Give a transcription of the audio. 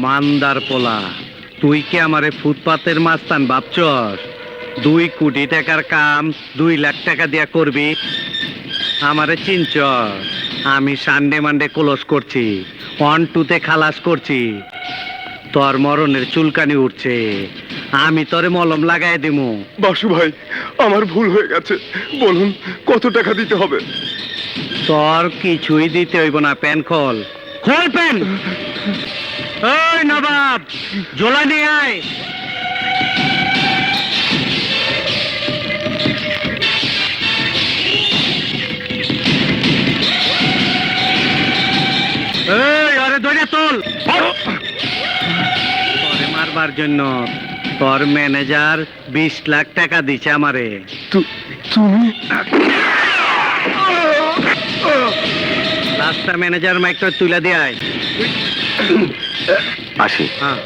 মান্দার পোলা, তুই কি আমারে ফুটপাতের মাস্তান ভাবছস? 2 কোটি টাকার কাম 2 লাখ টাকা দিয়া করবি? আমারে চিনছস? আমি সানডে মানডে ক্লোজ করছি, 1-2 খালাস করছি। তোর মরণের চুলকানি উঠছে, আমি তোরে মলম লাগাই দিমু। বাসু ভাই, আমার ভুল হয়ে গেছে, বলুন কত টাকা দিতে হবে? তোর কিছুই দিতে হইব না, প্যান খোল। খোল প্যান। ওই নবাব, ঝোলা নিয়ে আয়। এই আরে ধরে তোল। তোরে মারবার জন্য তোর ম্যানেজার 20 লাখ টাকা দিছে আমারে। তুমি? লাস্টটা ম্যানেজার মাইকটা তুলে দিয়ে আয়। আসি। হ্যাঁ।